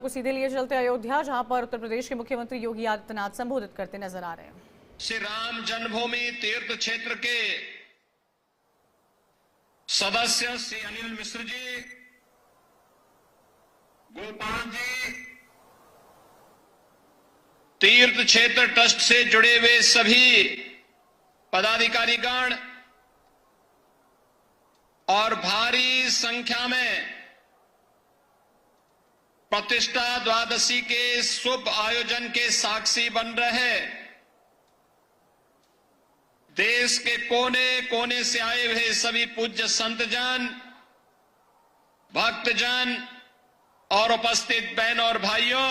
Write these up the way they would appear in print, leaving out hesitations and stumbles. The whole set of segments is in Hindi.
को सीधे लिए चलते अयोध्या, जहां पर उत्तर प्रदेश के मुख्यमंत्री योगी आदित्यनाथ संबोधित करते नजर आ रहे हैं। श्री राम जन्मभूमि तीर्थ क्षेत्र के सदस्य श्री अनिल मिश्र जी, गोपाल जी, तीर्थ क्षेत्र ट्रस्ट से जुड़े हुए सभी पदाधिकारीगण और भारी संख्या में प्रतिष्ठा द्वादशी के शुभ आयोजन के साक्षी बन रहे देश के कोने कोने से आए हुए सभी पूज्य संतजन, भक्तजन और उपस्थित बहन और भाइयों,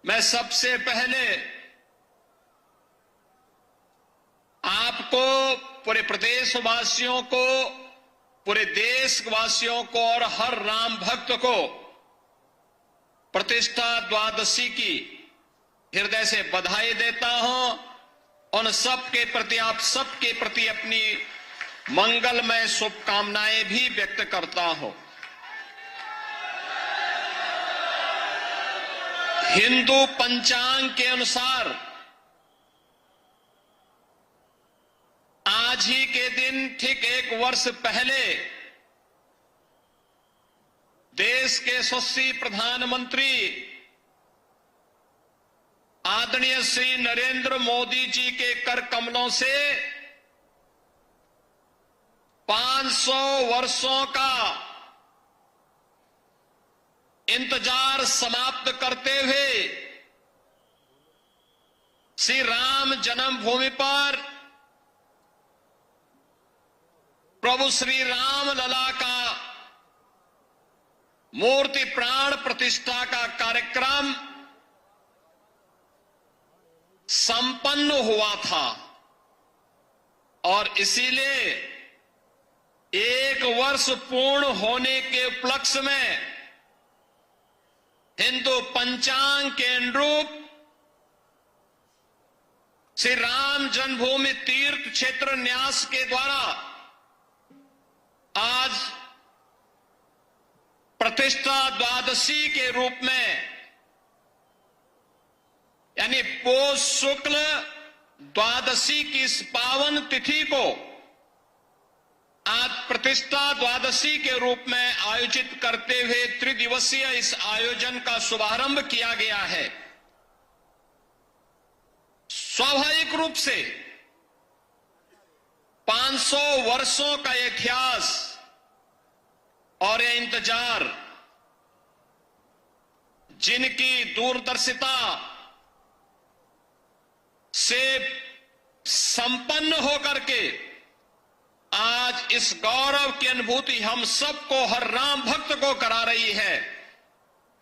मैं सबसे पहले आपको, पूरे प्रदेशवासियों को, पूरे देशवासियों को और हर राम भक्त को प्रतिष्ठा द्वादशी की हृदय से बधाई देता हूं। उन सबके प्रति, आप सबके प्रति अपनी मंगलमय शुभकामनाएं भी व्यक्त करता हूं। हिंदू पंचांग के अनुसार आज ही के दिन ठीक 1 वर्ष पहले देश के यशस्वी प्रधानमंत्री आदरणीय श्री नरेंद्र मोदी जी के कर कमलों से 500 वर्षों का इंतजार समाप्त करते हुए श्री राम जन्मभूमि पर प्रभु श्री राम लला का मूर्ति प्राण प्रतिष्ठा का कार्यक्रम संपन्न हुआ था और इसीलिए 1 वर्ष पूर्ण होने के उपलक्ष्य में हिंदू पंचांग के अनुरूप श्री राम जन्मभूमि तीर्थ क्षेत्र न्यास के द्वारा आज प्रतिष्ठा द्वादशी के रूप में, यानी पौष शुक्ल द्वादशी की इस पावन तिथि को आज प्रतिष्ठा द्वादशी के रूप में आयोजित करते हुए त्रिदिवसीय इस आयोजन का शुभारंभ किया गया है। स्वाभाविक रूप से 500 वर्षों का इतिहास और यह इंतजार, जिनकी दूरदर्शिता से संपन्न होकर के आज इस गौरव की अनुभूति हम सबको, हर राम भक्त को करा रही है,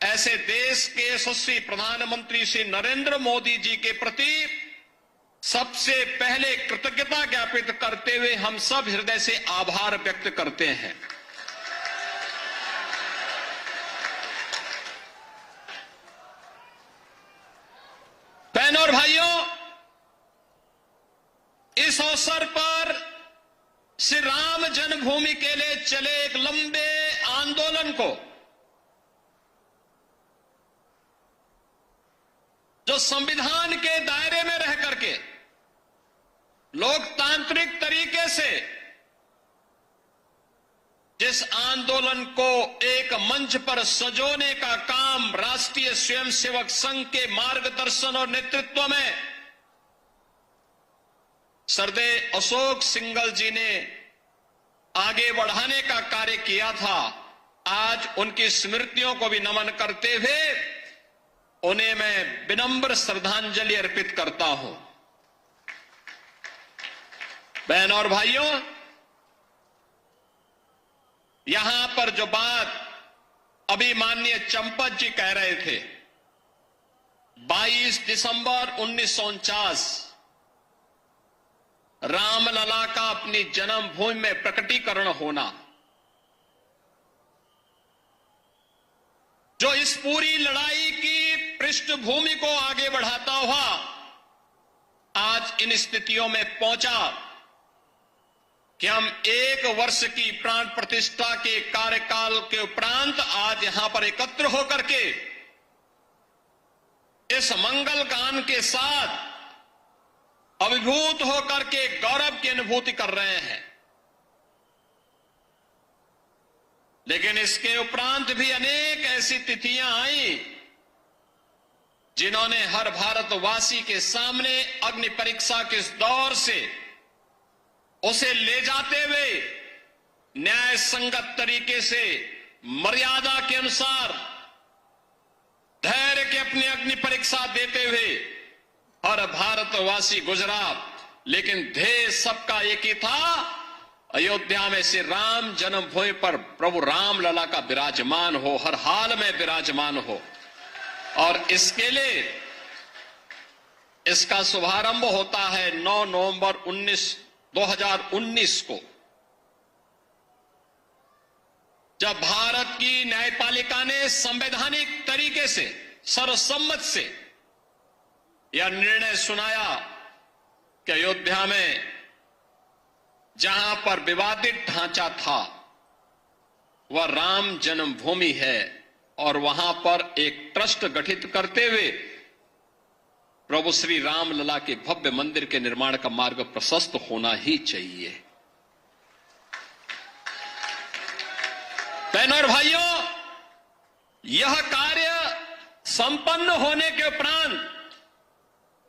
ऐसे देश के यशस्वी प्रधानमंत्री श्री नरेंद्र मोदी जी के प्रति सबसे पहले कृतज्ञता ज्ञापित करते हुए हम सब हृदय से आभार व्यक्त करते हैं। बहनों और भाइयों, इस अवसर पर श्री राम जन्मभूमि के लिए चले एक लंबे आंदोलन को, जो संविधान के दायरे में रह करके लोकतांत्रिक तरीके से जिस आंदोलन को एक मंच पर सजोने का काम राष्ट्रीय स्वयंसेवक संघ के मार्गदर्शन और नेतृत्व में सरदेय अशोक सिंघल जी ने आगे बढ़ाने का कार्य किया था, आज उनकी स्मृतियों को भी नमन करते हुए उन्हें मैं विनम्र श्रद्धांजलि अर्पित करता हूं। बहनों और भाइयों, यहां पर जो बात अभी माननीय चंपत जी कह रहे थे, 22 दिसंबर 1949 रामलला का अपनी जन्मभूमि में प्रकटीकरण होना, जो इस पूरी लड़ाई की पृष्ठभूमि को आगे बढ़ाता हुआ आज इन स्थितियों में पहुंचा, कि हम 1 वर्ष की प्राण प्रतिष्ठा के कार्यकाल के उपरांत आज यहां पर एकत्र होकर के इस मंगल गान के साथ अभिभूत होकर के गौरव की अनुभूति कर रहे हैं। लेकिन इसके उपरांत भी अनेक ऐसी तिथियां आई जिन्होंने हर भारतवासी के सामने अग्नि परीक्षा के इस दौर से उसे ले जाते हुए न्याय संगत तरीके से मर्यादा के अनुसार धैर्य के अपनी अग्नि परीक्षा देते हुए हर भारतवासी गुजरा। लेकिन ध्येय सबका एक ही था, अयोध्या में श्री राम जन्मभूमि पर प्रभु राम लला का विराजमान हो, हर हाल में विराजमान हो। और इसके लिए इसका शुभारंभ होता है 9 नवंबर 2019 को, जब भारत की न्यायपालिका ने संवैधानिक तरीके से सर्वसम्मत से यह निर्णय सुनाया कि अयोध्या में जहां पर विवादित ढांचा था वह राम जन्मभूमि है और वहां पर एक ट्रस्ट गठित करते हुए प्रभु श्री राम लला के भव्य मंदिर के निर्माण का मार्ग प्रशस्त होना ही चाहिए। बहनों और भाइयों, यह कार्य संपन्न होने के उपरांत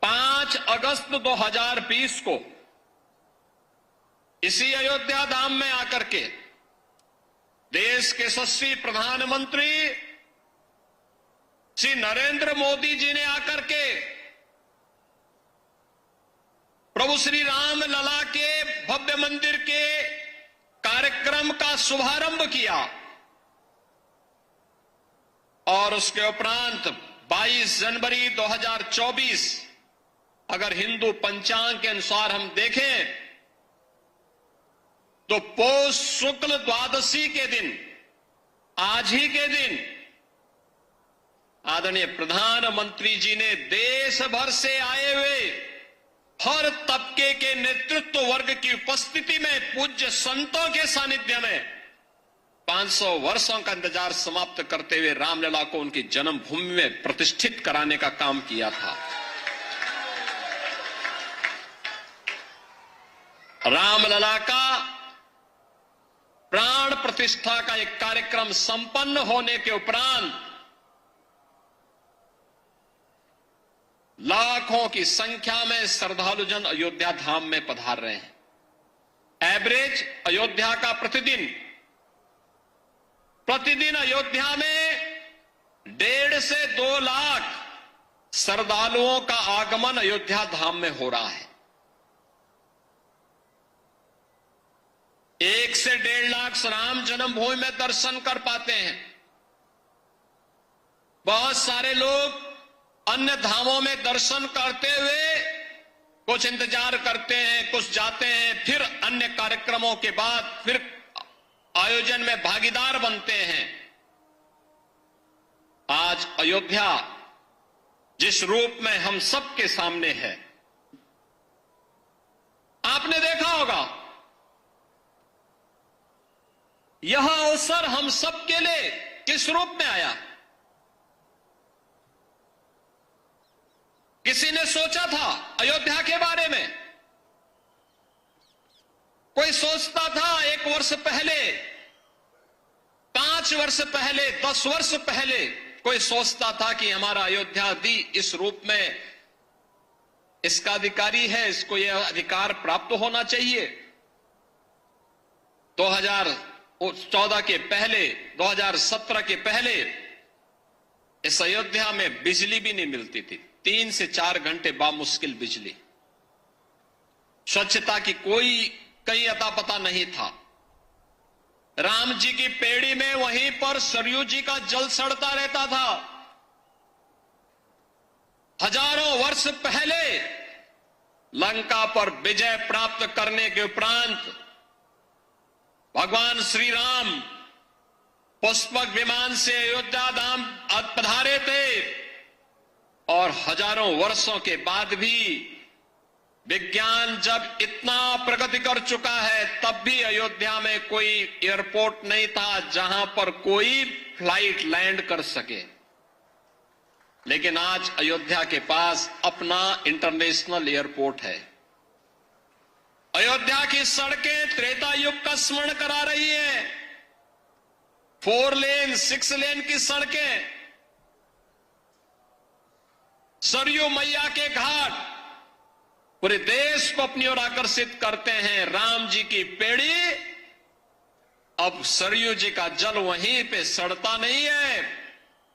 5 अगस्त 2020 को इसी अयोध्या धाम में आकर के देश के यशस्वी प्रधानमंत्री श्री नरेंद्र मोदी जी ने आकर के प्रभु श्री राम लला के भव्य मंदिर के कार्यक्रम का शुभारंभ किया और उसके उपरांत 22 जनवरी 2024 अगर हिंदू पंचांग के अनुसार हम देखें तो पौष शुक्ल द्वादशी के दिन, आज ही के दिन आदरणीय प्रधानमंत्री जी ने देश भर से आए हुए हर तबके के नेतृत्व वर्ग की उपस्थिति में पूज्य संतों के सानिध्य में 500 वर्षों का इंतजार समाप्त करते हुए रामलला को उनकी जन्मभूमि में प्रतिष्ठित कराने का काम किया था। रामलला का प्राण प्रतिष्ठा का एक कार्यक्रम संपन्न होने के उपरांत लाखों की संख्या में श्रद्धालु जन अयोध्या धाम में पधार रहे हैं। एवरेज अयोध्या का प्रतिदिन अयोध्या में 1.5 से 2 लाख श्रद्धालुओं का आगमन अयोध्या धाम में हो रहा है। 1 से 1.5 लाख राम जन्मभूमि में दर्शन कर पाते हैं। बहुत सारे लोग अन्य धामों में दर्शन करते हुए कुछ इंतजार करते हैं, कुछ जाते हैं, फिर अन्य कार्यक्रमों के बाद फिर आयोजन में भागीदार बनते हैं। आज अयोध्या जिस रूप में हम सबके सामने है, आपने देखा होगा, यह अवसर हम सबके लिए किस रूप में आया। किसी ने सोचा था अयोध्या के बारे में? कोई सोचता था 1 वर्ष पहले, 5 वर्ष पहले, 10 वर्ष पहले कोई सोचता था कि हमारा अयोध्या भी इस रूप में इसका अधिकारी है, इसको यह अधिकार प्राप्त होना चाहिए। 2014 के पहले, 2017 के पहले इस अयोध्या में बिजली भी नहीं मिलती थी। 3 से 4 घंटे बामुश्किल बिजली। स्वच्छता की कोई कहीं अता पता नहीं था। राम जी की पेड़ी में वहीं पर सरयू जी का जल सड़ता रहता था। हजारों वर्ष पहले लंका पर विजय प्राप्त करने के उपरांत भगवान श्री राम पुष्पक विमान से अयोध्या धाम पधारे थे और हजारों वर्षों के बाद भी विज्ञान जब इतना प्रगति कर चुका है, तब भी अयोध्या में कोई एयरपोर्ट नहीं था जहां पर कोई फ्लाइट लैंड कर सके। लेकिन आज अयोध्या के पास अपना इंटरनेशनल एयरपोर्ट है। अयोध्या की सड़कें त्रेता युग का स्मरण करा रही है। 4 लेन 6 लेन की सड़कें, सरयू मैया के घाट पूरे देश को अपनी ओर आकर्षित करते हैं। राम जी की पेड़ी, अब सरयू जी का जल वहीं पे सड़ता नहीं है,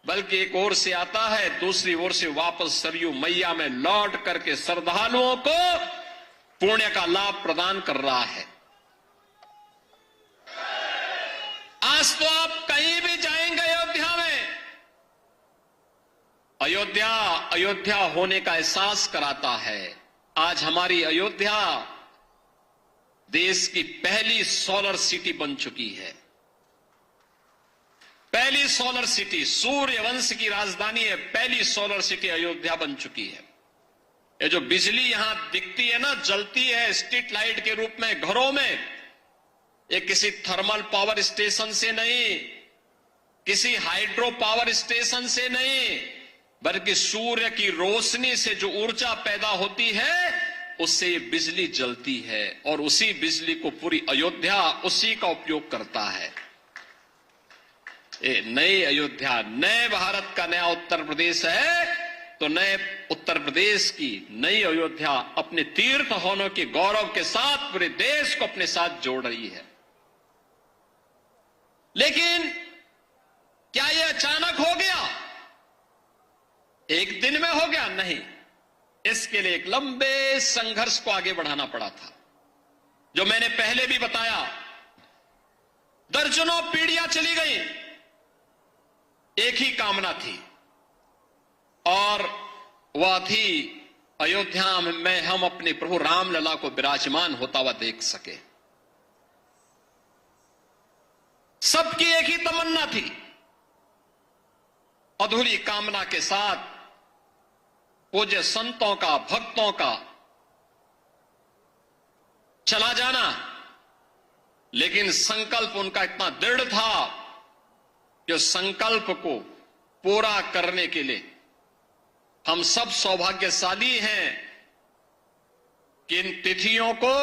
बल्कि एक ओर से आता है, दूसरी ओर से वापस सरयू मैया में लौट करके श्रद्धालुओं को पुण्य का लाभ प्रदान कर रहा है। आज तो आप कहीं भी जाएंगे अयोध्या में, अयोध्या होने का एहसास कराता है। आज हमारी अयोध्या देश की पहली सोलर सिटी बन चुकी है। पहली सोलर सिटी, सूर्यवंश की राजधानी है, पहली सोलर सिटी अयोध्या बन चुकी है। ये जो बिजली यहां दिखती है ना, जलती है स्ट्रीट लाइट के रूप में घरों में, ये किसी थर्मल पावर स्टेशन से नहीं, किसी हाइड्रो पावर स्टेशन से नहीं, बल्कि सूर्य की रोशनी से जो ऊर्जा पैदा होती है, उससे ये बिजली जलती है और उसी बिजली को पूरी अयोध्या उसी का उपयोग करता है। ये नई अयोध्या, नए भारत का नया उत्तर प्रदेश है, तो नए उत्तर प्रदेश की नई अयोध्या अपने तीर्थ होने के गौरव के साथ पूरे देश को अपने साथ जोड़ रही है। लेकिन क्या यह अचानक हो गया? एक दिन में हो गया? नहीं, इसके लिए एक लंबे संघर्ष को आगे बढ़ाना पड़ा था। जो मैंने पहले भी बताया, दर्जनों पीढ़ियां चली गई, एक ही कामना थी, और वह थी अयोध्या में हम अपने प्रभु रामलला को विराजमान होता हुआ देख सके। सबकी एक ही तमन्ना थी। अधूरी कामना के साथ पूज्य संतों का, भक्तों का चला जाना, लेकिन संकल्प उनका इतना दृढ़ था कि उस संकल्प को पूरा करने के लिए हम सब सौभाग्यशाली हैं कि इन तिथियों को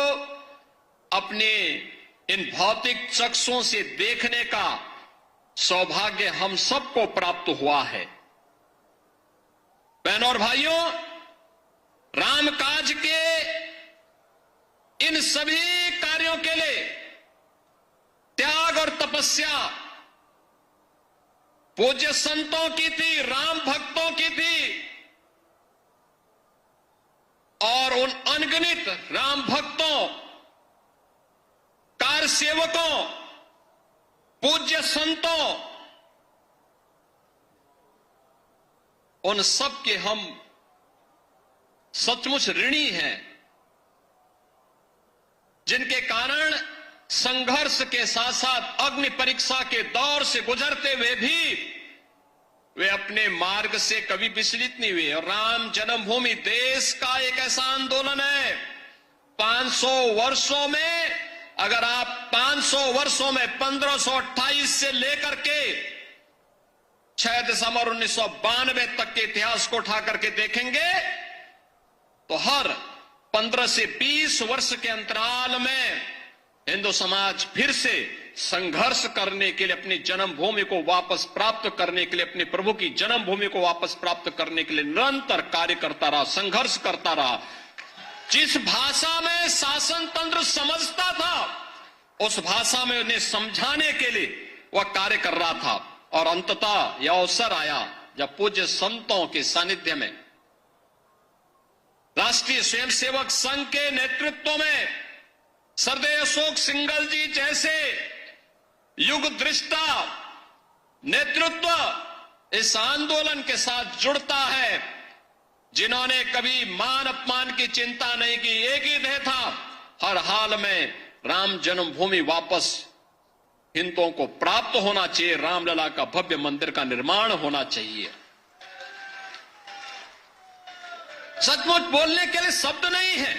अपने इन भौतिक चक्षुओं से देखने का सौभाग्य हम सबको प्राप्त हुआ है। बहनों और भाइयों, रामकाज के इन सभी कार्यों के लिए त्याग और तपस्या पूज्य संतों की थी, राम भक्तों की थी, और उन अनगिनत राम भक्तों, कार सेवकों, पूज्य संतों, उन सब के हम सचमुच ऋणी हैं, जिनके कारण संघर्ष के साथ साथ अग्नि परीक्षा के दौर से गुजरते हुए भी वे अपने मार्ग से कभी विचलित नहीं हुए। और राम जन्मभूमि देश का एक ऐसा आंदोलन है, 500 वर्षों में, अगर आप 500 वर्षों में 1528 से लेकर के 6 दिसंबर 1992 तक के इतिहास को उठा करके देखेंगे, तो हर 15 से 20 वर्ष के अंतराल में हिंदू समाज फिर से संघर्ष करने के लिए, अपनी जन्मभूमि को वापस प्राप्त करने के लिए, अपने प्रभु की जन्मभूमि को वापस प्राप्त करने के लिए निरंतर कार्य करता रहा, संघर्ष करता रहा। जिस भाषा में शासन तंत्र समझता था, उस भाषा में उन्हें समझाने के लिए वह कार्य कर रहा था। और अंततः यह अवसर आया जब पूज्य संतों के सानिध्य में राष्ट्रीय स्वयंसेवक संघ के नेतृत्व में सरदेव अशोक सिंघल जी जैसे युग दृष्टा नेतृत्व इस आंदोलन के साथ जुड़ता है, जिन्होंने कभी मान अपमान की चिंता नहीं की। एक ही ध्येय था, हर हाल में राम जन्मभूमि वापस हिंदुओं को प्राप्त होना चाहिए, रामलला का भव्य मंदिर का निर्माण होना चाहिए। सचमुच बोलने के लिए शब्द नहीं है।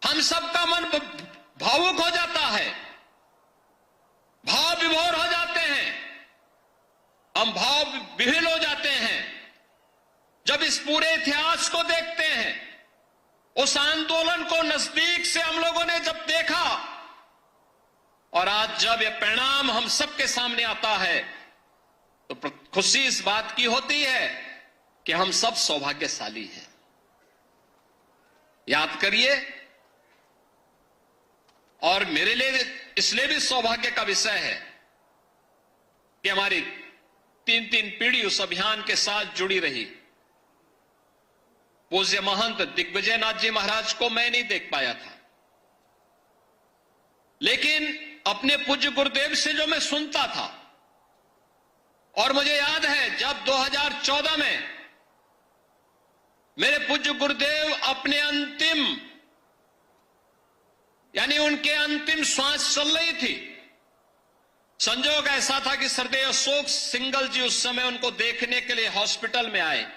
हम सबका मन भावुक हो जाता है, भाव विभोर हो जाते हैं, हम भाव विह्वल हो जाते हैं जब इस पूरे इतिहास को देखते हैं। उस आंदोलन को नजदीक से हम लोगों ने जब देखा और आज जब यह परिणाम हम सबके सामने आता है तो खुशी इस बात की होती है कि हम सब सौभाग्यशाली हैं। याद करिए, और मेरे लिए इसलिए भी सौभाग्य का विषय है कि हमारी 3 पीढ़ी उस अभियान के साथ जुड़ी रही। पूज्य महंत दिग्विजय नाथ जी महाराज को मैं नहीं देख पाया था, लेकिन अपने पूज्य गुरुदेव से जो मैं सुनता था, और मुझे याद है जब 2014 में मेरे पूज्य गुरुदेव अपने अंतिम यानी उनके अंतिम श्वास चल रही थी, संजोग ऐसा था कि सरदेव अशोक सिंगल जी उस समय उनको देखने के लिए हॉस्पिटल में आए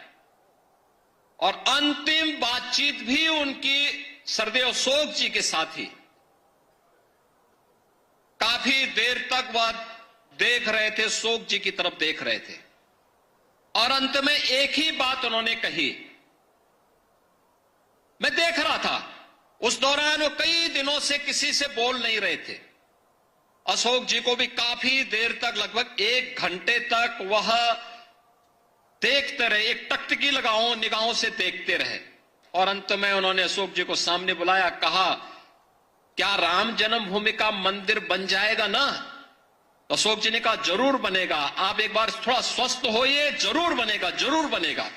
और अंतिम बातचीत भी उनकी सरदेव अशोक जी के साथ ही। काफी देर तक वह देख रहे थे, अशोक जी की तरफ देख रहे थे, और अंत में एक ही बात उन्होंने कही। मैं देख रहा था उस दौरान वो कई दिनों से किसी से बोल नहीं रहे थे। अशोक जी को भी काफी देर तक, लगभग 1 घंटे तक वह देखते रहे, एक टकटकी लगाओ निगाहों से देखते रहे, और अंत में उन्होंने अशोक जी को सामने बुलाया, कहा क्या राम जन्मभूमि का मंदिर बन जाएगा ना? तो अशोक जी ने कहा जरूर बनेगा, आप एक बार थोड़ा स्वस्थ होइए, जरूर बनेगा, जरूर बनेगा।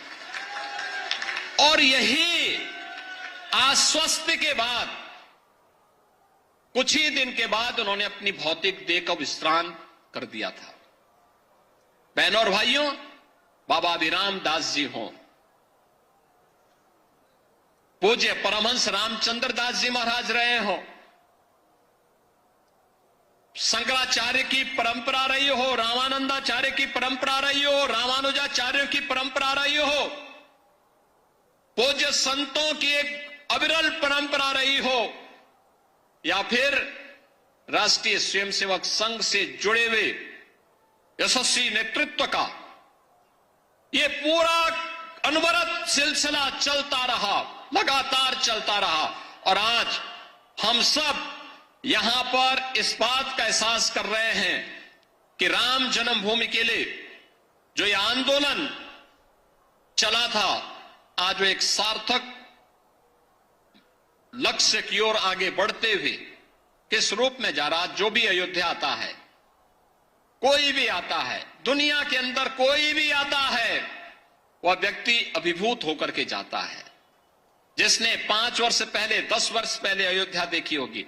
और यही आश्वस्त के बाद कुछ ही दिन के बाद उन्होंने अपनी भौतिक देह का विश्राम कर दिया था। बहनों और भाइयों, बाबा अभिराम दास जी हों, पूज्य परमहंस रामचंद्र दास जी महाराज रहे हों, शंकराचार्य की परंपरा रही हो, रामानंदाचार्य की परंपरा रही हो, रामानुजाचार्य की परंपरा रही हो, पूज्य संतों की एक अविरल परंपरा रही हो, या फिर राष्ट्रीय स्वयंसेवक संघ से जुड़े हुए यशस्वी नेतृत्व का ये पूरा अनवरत सिलसिला चलता रहा, लगातार चलता रहा, और आज हम सब यहां पर इस बात का एहसास कर रहे हैं कि राम जन्मभूमि के लिए जो ये आंदोलन चला था, आज वो एक सार्थक लक्ष्य की ओर आगे बढ़ते हुए किस रूप में जा रहा। जो भी अयोध्या आता है, कोई भी आता है, दुनिया के अंदर कोई भी आता है, वह व्यक्ति अभिभूत होकर के जाता है। जिसने 5 वर्ष पहले, 10 वर्ष पहले अयोध्या देखी होगी,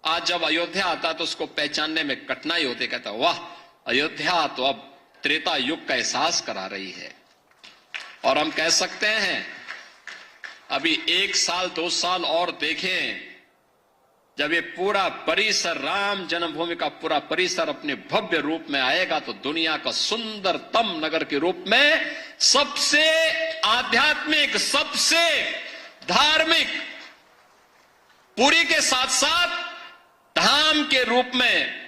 आज जब अयोध्या आता तो उसको पहचानने में कठिनाई होती, कहता वाह, अयोध्या तो अब त्रेता युग का एहसास करा रही है। और हम कह सकते हैं अभी 1 साल 2 साल और देखें, जब ये पूरा परिसर, राम जन्मभूमि का पूरा परिसर अपने भव्य रूप में आएगा तो दुनिया का सुंदरतम नगर के रूप में, सबसे आध्यात्मिक, सबसे धार्मिक, पुरी के साथ साथ धाम के रूप में,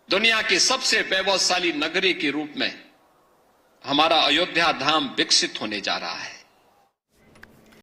दुनिया की सबसे वैभवशाली नगरी के रूप में हमारा अयोध्या धाम विकसित होने जा रहा है।